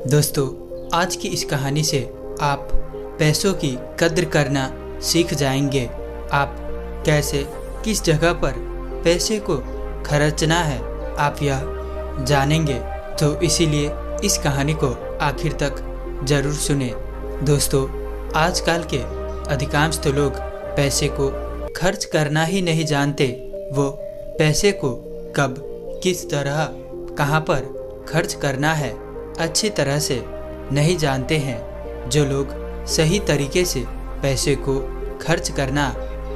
दोस्तों, आज की इस कहानी से आप पैसों की कद्र करना सीख जाएंगे। आप कैसे किस जगह पर पैसे को खर्चना है आप यह जानेंगे, तो इसीलिए इस कहानी को आखिर तक ज़रूर सुने। दोस्तों, आजकल के अधिकांश तो लोग पैसे को खर्च करना ही नहीं जानते। वो पैसे को कब, किस तरह, कहाँ पर खर्च करना है अच्छी तरह से नहीं जानते हैं। जो लोग सही तरीके से पैसे को खर्च करना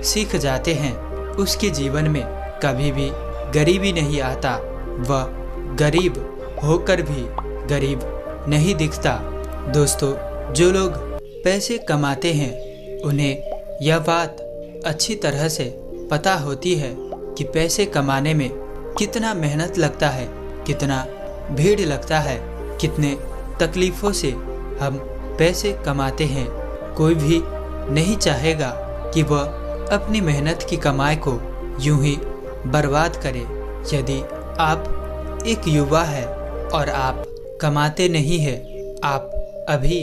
सीख जाते हैं, उसके जीवन में कभी भी गरीबी नहीं आता। वह गरीब होकर भी गरीब नहीं दिखता। दोस्तों, जो लोग पैसे कमाते हैं उन्हें यह बात अच्छी तरह से पता होती है कि पैसे कमाने में कितना मेहनत लगता है, कितना भीड़ लगता है, कितने तकलीफ़ों से हम पैसे कमाते हैं। कोई भी नहीं चाहेगा कि वह अपनी मेहनत की कमाई को यूं ही बर्बाद करे। यदि आप एक युवा है और आप कमाते नहीं हैं, आप अभी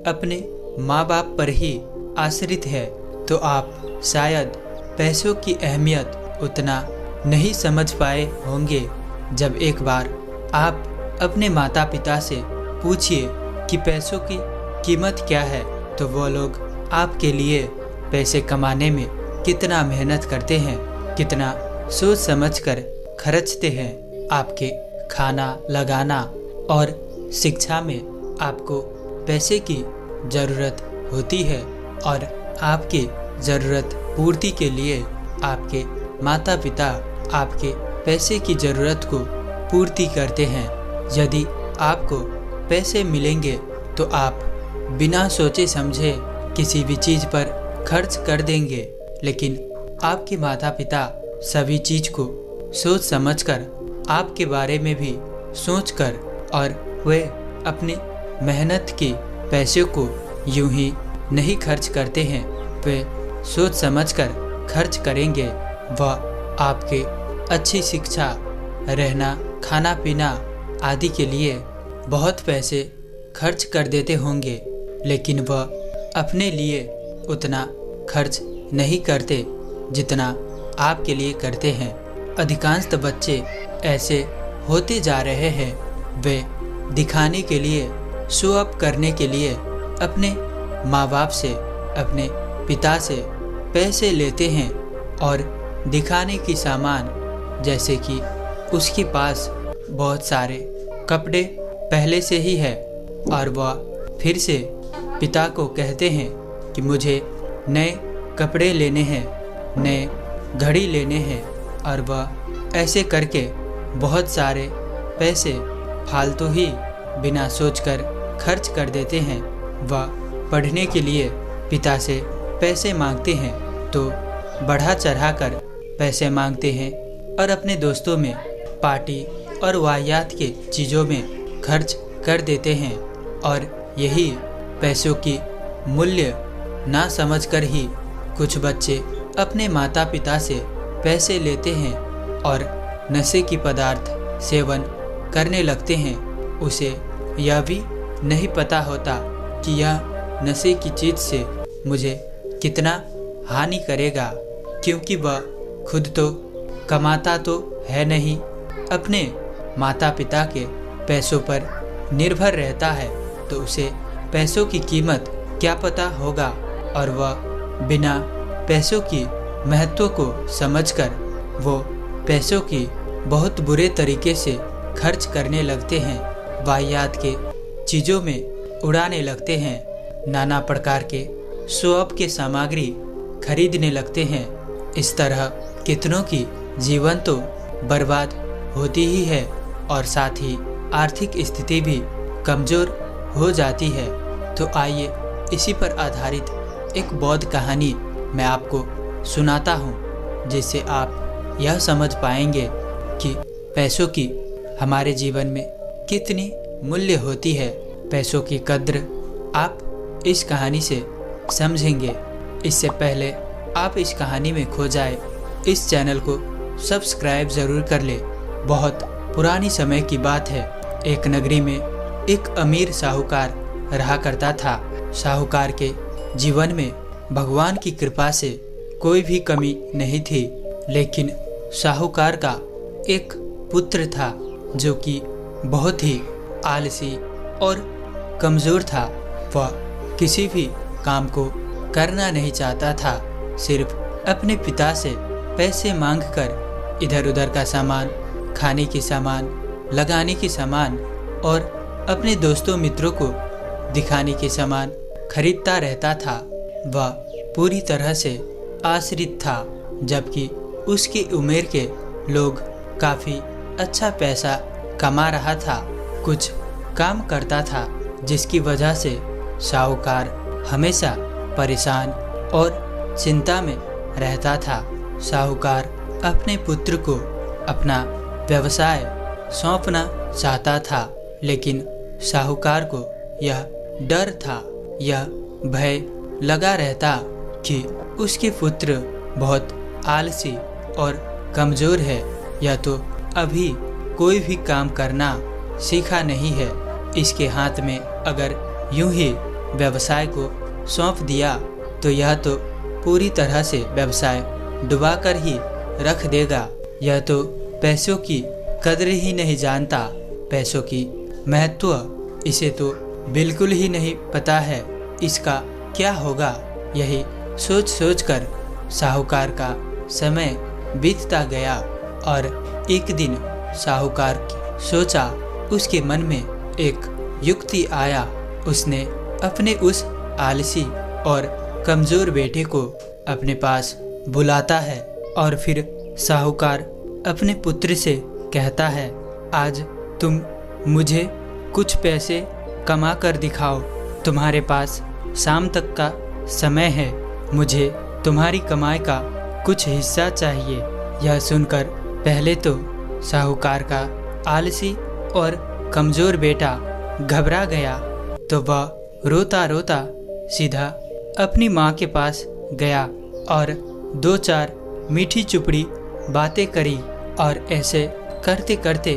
अपने माँ बाप पर ही आश्रित है, तो आप शायद पैसों की अहमियत उतना नहीं समझ पाए होंगे। जब एक बार आप अपने माता पिता से पूछिए कि पैसों की कीमत क्या है, तो वो लोग आपके लिए पैसे कमाने में कितना मेहनत करते हैं, कितना सोच समझकर खर्चते हैं। आपके खाना लगाना और शिक्षा में आपको पैसे की ज़रूरत होती है और आपकी ज़रूरत पूर्ति के लिए आपके माता पिता आपके पैसे की ज़रूरत को पूर्ति करते हैं। यदि आपको पैसे मिलेंगे तो आप बिना सोचे समझे किसी भी चीज़ पर खर्च कर देंगे, लेकिन आपके माता पिता सभी चीज़ को सोच समझकर, आपके बारे में भी सोचकर, और वे अपनी मेहनत के पैसे को यूं ही नहीं खर्च करते हैं। वे सोच समझकर खर्च करेंगे। वह आपके अच्छी शिक्षा, रहना, खाना पीना आदि के लिए बहुत पैसे खर्च कर देते होंगे, लेकिन वह अपने लिए उतना खर्च नहीं करते जितना आपके लिए करते हैं। अधिकांश बच्चे ऐसे होते जा रहे हैं। वे दिखाने के लिए, शो अप करने के लिए अपने माँ बाप से, अपने पिता से पैसे लेते हैं और दिखाने की सामान, जैसे कि उसके पास बहुत सारे कपड़े पहले से ही है और वह फिर से पिता को कहते हैं कि मुझे नए कपड़े लेने हैं, नए घड़ी लेने हैं, और वह ऐसे करके बहुत सारे पैसे फालतू ही बिना सोचकर खर्च कर देते हैं। वह पढ़ने के लिए पिता से पैसे मांगते हैं तो बढ़ा चढ़ा कर पैसे मांगते हैं और अपने दोस्तों में पार्टी और वाहियात के चीज़ों में खर्च कर देते हैं। और यही पैसों की मूल्य ना समझकर ही कुछ बच्चे अपने माता पिता से पैसे लेते हैं और नशे की पदार्थ सेवन करने लगते हैं। उसे यह भी नहीं पता होता कि यह नशे की चीज़ से मुझे कितना हानि करेगा, क्योंकि वह खुद तो कमाता तो है नहीं, अपने माता पिता के पैसों पर निर्भर रहता है, तो उसे पैसों की कीमत क्या पता होगा। और वह बिना पैसों की महत्व को समझकर वो पैसों की बहुत बुरे तरीके से खर्च करने लगते हैं, वाहियात के चीज़ों में उड़ाने लगते हैं, नाना प्रकार के शो ऑफ के सामग्री खरीदने लगते हैं। इस तरह कितनों की जीवन तो बर्बाद होती ही है और साथ ही आर्थिक स्थिति भी कमज़ोर हो जाती है। तो आइए इसी पर आधारित एक बौद्ध कहानी मैं आपको सुनाता हूँ, जिससे आप यह समझ पाएंगे कि पैसों की हमारे जीवन में कितनी मूल्य होती है। पैसों की कद्र आप इस कहानी से समझेंगे। इससे पहले आप इस कहानी में खो जाए, इस चैनल को सब्सक्राइब ज़रूर कर ले। बहुत पुरानी समय की बात है। एक नगरी में एक अमीर साहूकार रहा करता था। साहूकार के जीवन में भगवान की कृपा से कोई भी कमी नहीं थी, लेकिन साहूकार का एक पुत्र था जो कि बहुत ही आलसी और कमज़ोर था। वह किसी भी काम को करना नहीं चाहता था, सिर्फ अपने पिता से पैसे मांगकर इधर उधर का सामान, खाने की सामान, लगाने की सामान और अपने दोस्तों मित्रों को दिखाने के सामान खरीदता रहता था। वह पूरी तरह से आश्रित था, जबकि उसकी उम्र के लोग काफ़ी अच्छा पैसा कमा रहा था। कुछ काम करता था जिसकी वजह से साहूकार हमेशा परेशान और चिंता में रहता था। साहूकार अपने पुत्र को अपना व्यवसाय सौंपना चाहता था, लेकिन साहूकार को यह डर था, यह भय लगा रहता कि उसके पुत्र बहुत आलसी और कमज़ोर है, या तो अभी कोई भी काम करना सीखा नहीं है। इसके हाथ में अगर यूं ही व्यवसाय को सौंप दिया तो यह तो पूरी तरह से व्यवसाय डुबा कर ही रख देगा। यह तो पैसों की कदर ही नहीं जानता, पैसों की महत्व इसे तो बिल्कुल ही नहीं पता है, इसका क्या होगा। यही सोच सोच कर साहूकार का समय बीतता गया और एक दिन साहूकार सोचा, उसके मन में एक युक्ति आया। उसने अपने उस आलसी और कमज़ोर बेटे को अपने पास बुलाता है और फिर साहूकार अपने पुत्र से कहता है, आज तुम मुझे कुछ पैसे कमा कर दिखाओ, तुम्हारे पास शाम तक का समय है, मुझे तुम्हारी कमाई का कुछ हिस्सा चाहिए। यह सुनकर पहले तो साहूकार का आलसी और कमज़ोर बेटा घबरा गया, तो वह रोता रोता सीधा अपनी माँ के पास गया और दो चार मीठी चुपड़ी बातें करी, और ऐसे करते करते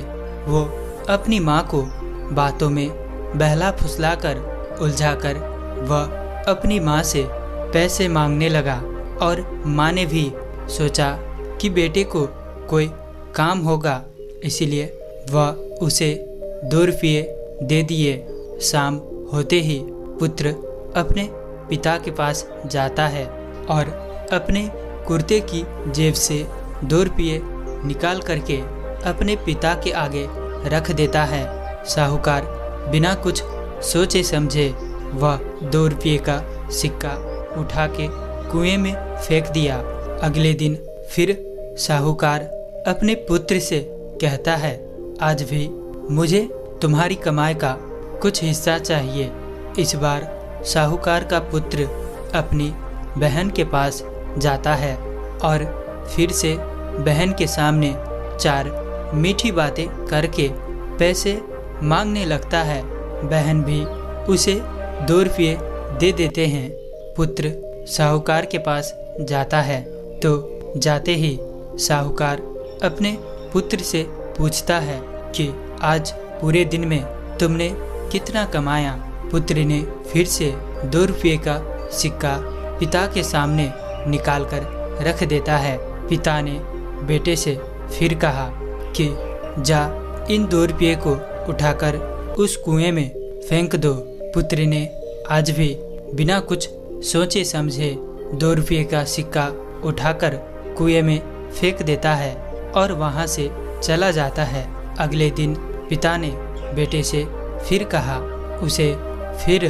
वो अपनी माँ को बातों में बहला फुसला कर उलझा कर वह अपनी माँ से पैसे मांगने लगा। और माँ ने भी सोचा कि बेटे को कोई काम होगा, इसीलिए वह उसे 2 रुपये दे दिए। शाम होते ही पुत्र अपने पिता के पास जाता है और अपने कुर्ते की जेब से 2 रुपये निकाल करके अपने पिता के आगे रख देता है। साहूकार बिना कुछ सोचे समझे वह 2 रुपये का सिक्का उठा के कुएं में फेंक दिया। अगले दिन फिर साहूकार अपने पुत्र से कहता है, आज भी मुझे तुम्हारी कमाई का कुछ हिस्सा चाहिए। इस बार साहूकार का पुत्र अपनी बहन के पास जाता है और फिर से बहन के सामने 4 मीठी बातें करके पैसे मांगने लगता है। बहन भी उसे 2 रुपये दे देते हैं। पुत्र साहूकार के पास जाता है तो जाते ही साहूकार अपने पुत्र से पूछता है कि आज पूरे दिन में तुमने कितना कमाया। पुत्र ने फिर से 2 रुपये का सिक्का पिता के सामने निकाल कर रख देता है। पिता ने बेटे से फिर कहा कि जा इन 2 रुपये को उठाकर उस कुएं में फेंक दो। पुत्र ने आज भी बिना कुछ सोचे समझे 2 रुपये का सिक्का उठाकर कुएं में फेंक देता है और वहां से चला जाता है। अगले दिन पिता ने बेटे से फिर कहा, उसे फिर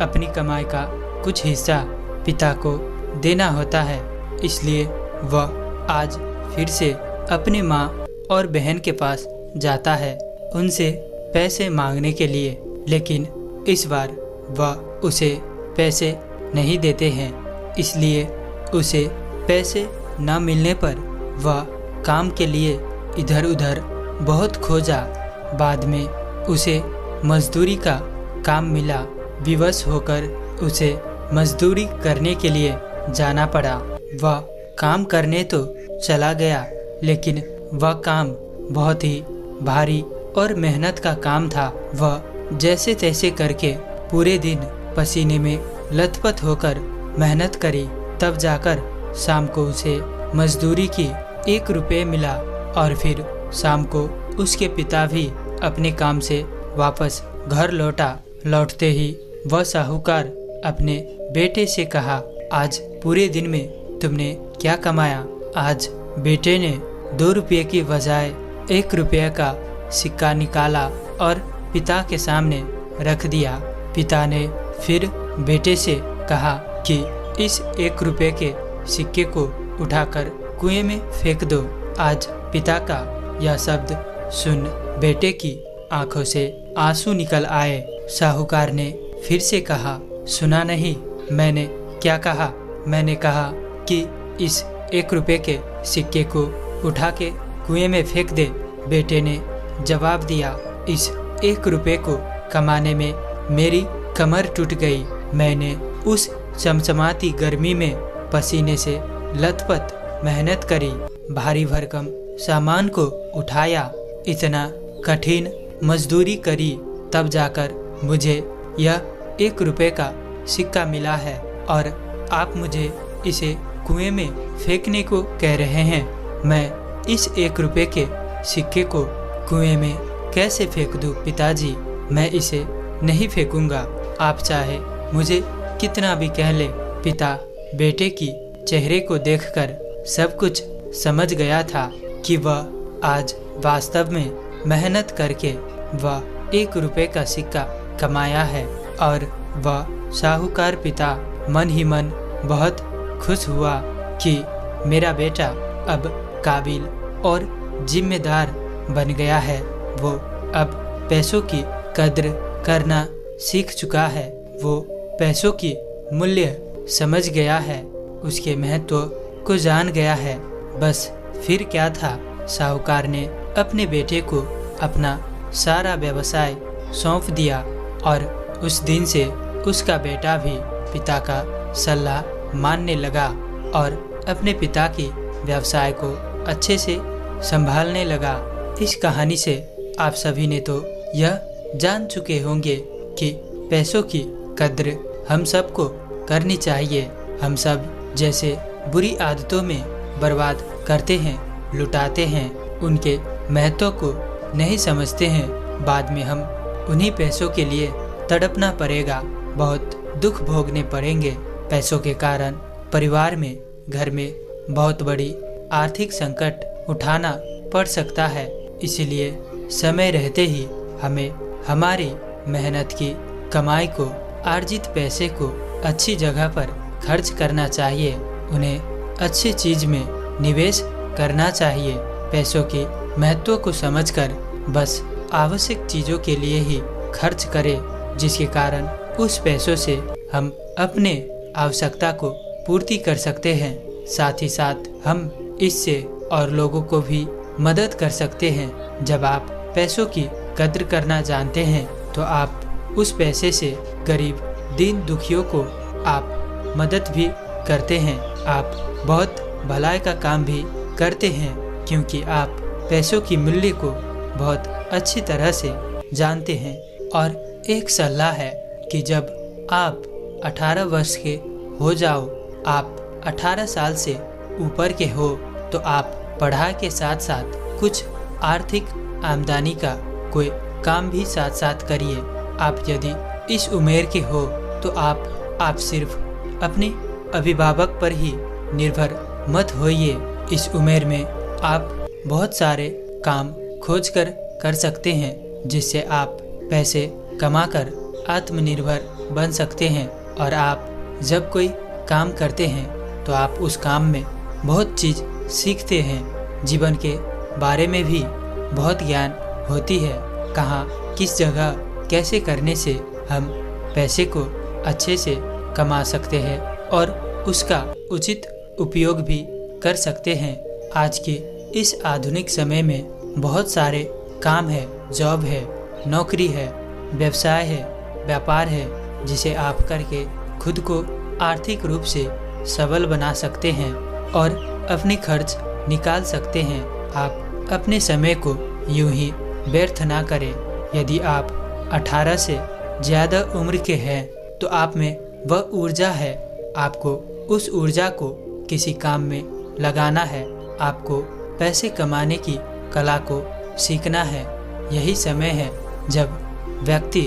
अपनी कमाई का कुछ हिस्सा पिता को देना होता है, इसलिए वह आज फिर से अपनी माँ और बहन के पास जाता है उनसे पैसे मांगने के लिए। लेकिन इस बार वह उसे पैसे नहीं देते हैं, इसलिए उसे पैसे न मिलने पर वह काम के लिए इधर उधर बहुत खोजा। बाद में उसे मजदूरी का काम मिला। विवश होकर उसे मजदूरी करने के लिए जाना पड़ा। वह काम करने तो चला गया, लेकिन वह काम बहुत ही भारी और मेहनत का काम था। वह जैसे तैसे करके पूरे दिन पसीने में लथपथ होकर मेहनत करी, तब जाकर शाम को उसे मजदूरी की 1 रुपये मिला। और फिर शाम को उसके पिता भी अपने काम से वापस घर लौटा। लौटते ही वह साहूकार अपने बेटे से कहा, आज पूरे दिन में तुमने क्या कमाया? आज बेटे ने 2 रुपये की बजाय 1 रुपये का सिक्का निकाला और पिता के सामने रख दिया। पिता ने फिर बेटे से कहा कि इस 1 रुपये के सिक्के को उठाकर कुएं में फेंक दो। आज पिता का यह शब्द सुन बेटे की आंखों से आंसू निकल आए। साहूकार ने फिर से कहा, सुना नहीं मैंने क्या कहा? मैंने कहा कि इस 1 रुपये के सिक्के को उठा के कुएं में फेंक दे। बेटे ने जवाब दिया, इस 1 रुपये को कमाने में मेरी कमर टूट गई। मैंने उस चमचमाती गर्मी में पसीने से लथपथ मेहनत करी, भारी भरकम सामान को उठाया, इतना कठिन मजदूरी करी, तब जाकर मुझे यह 1 रुपये का सिक्का मिला है और आप मुझे इसे कुएं में फेंकने को कह रहे हैं। मैं इस 1 रुपये के सिक्के को कुएं में कैसे फेंक दूं पिताजी? मैं इसे नहीं फेंकूंगा, आप चाहे मुझे कितना भी कह ले। पिता बेटे की चेहरे को देखकर सब कुछ समझ गया था कि वह आज वास्तव में मेहनत करके वह 1 रुपये का सिक्का कमाया है। और वह साहूकार पिता मन ही मन बहुत खुश हुआ कि मेरा बेटा अब काबिल और जिम्मेदार बन गया है। वो अब पैसों की कद्र करना सीख चुका है। वो पैसों की मूल्य समझ गया है, उसके महत्व को जान गया है। बस फिर क्या था, साहूकार ने अपने बेटे को अपना सारा व्यवसाय सौंप दिया और उस दिन से उसका बेटा भी पिता का सलाह मानने लगा और अपने पिता की व्यवसाय को अच्छे से संभालने लगा। इस कहानी से आप सभी ने तो यह जान चुके होंगे कि पैसों की कद्र हम सबको करनी चाहिए। हम सब जैसे बुरी आदतों में बर्बाद करते हैं, लुटाते हैं, उनके महत्व को नहीं समझते हैं, बाद में हम उन्हीं पैसों के लिए तड़पना पड़ेगा, बहुत दुख भोगने पड़ेंगे। पैसों के कारण परिवार में, घर में बहुत बड़ी आर्थिक संकट उठाना पड़ सकता है। इसीलिए समय रहते ही हमें हमारी मेहनत की कमाई को, अर्जित पैसे को अच्छी जगह पर खर्च करना चाहिए, उन्हें अच्छी चीज में निवेश करना चाहिए। पैसों के महत्व को समझकर बस आवश्यक चीज़ों के लिए ही खर्च करें, जिसके कारण उस पैसों से हम अपने आवश्यकता को पूर्ति कर सकते हैं। साथ ही साथ हम इससे और लोगों को भी मदद कर सकते हैं। जब आप पैसों की कद्र करना जानते हैं तो आप उस पैसे से गरीब दीन दुखियों को आप मदद भी करते हैं, आप बहुत भलाई का काम भी करते हैं, क्योंकि आप पैसों की मूल्य को बहुत अच्छी तरह से जानते हैं। और एक सलाह है कि जब आप 18 वर्ष के हो जाओ, आप 18 साल से ऊपर के हो, तो आप पढ़ाई के साथ साथ कुछ आर्थिक आमदनी का कोई काम भी साथ साथ करिए। आप यदि इस उम्र के हो तो आप सिर्फ अपने अभिभावक पर ही निर्भर मत होइए। इस उम्र में आप बहुत सारे काम खोज कर सकते हैं, जिससे आप पैसे कमाकर आत्मनिर्भर बन सकते हैं। और आप जब कोई काम करते हैं तो आप उस काम में बहुत चीज़ सीखते हैं, जीवन के बारे में भी बहुत ज्ञान होती है, कहाँ किस जगह कैसे करने से हम पैसे को अच्छे से कमा सकते हैं और उसका उचित उपयोग भी कर सकते हैं। आज के इस आधुनिक समय में बहुत सारे काम है, जॉब है, नौकरी है, व्यवसाय है, व्यापार है, जिसे आप करके खुद को आर्थिक रूप से सबल बना सकते हैं और अपने खर्च निकाल सकते हैं। आप अपने समय को यूं ही व्यर्थ ना करें। यदि आप 18 से ज़्यादा उम्र के हैं तो आप में वह ऊर्जा है। आपको उस ऊर्जा को किसी काम में लगाना है। आपको पैसे कमाने की कला को सीखना है। यही समय है जब व्यक्ति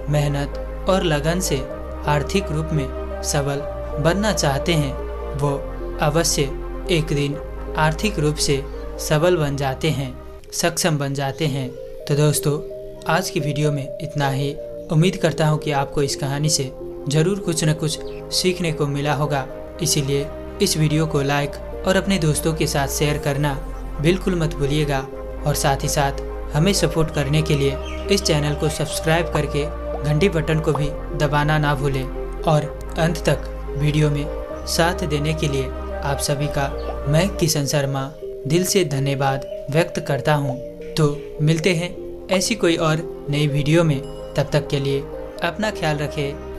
मेहनत और लगन से आर्थिक रूप में सबल बनना चाहते हैं, वो अवश्य एक दिन आर्थिक रूप से सबल बन जाते हैं, सक्षम बन जाते हैं। तो दोस्तों, आज की वीडियो में इतना ही। उम्मीद करता हूँ कि आपको इस कहानी से ज़रूर कुछ न कुछ सीखने को मिला होगा। इसीलिए इस वीडियो को लाइक और अपने दोस्तों के साथ शेयर करना बिल्कुल मत भूलिएगा। और साथ ही साथ हमें सपोर्ट करने के लिए इस चैनल को सब्सक्राइब करके घंटी बटन को भी दबाना ना भूलें। और अंत तक वीडियो में साथ देने के लिए आप सभी का मैं किशन शर्मा दिल से धन्यवाद व्यक्त करता हूँ। तो मिलते हैं ऐसी कोई और नई वीडियो में। तब तक के लिए अपना ख्याल रखें।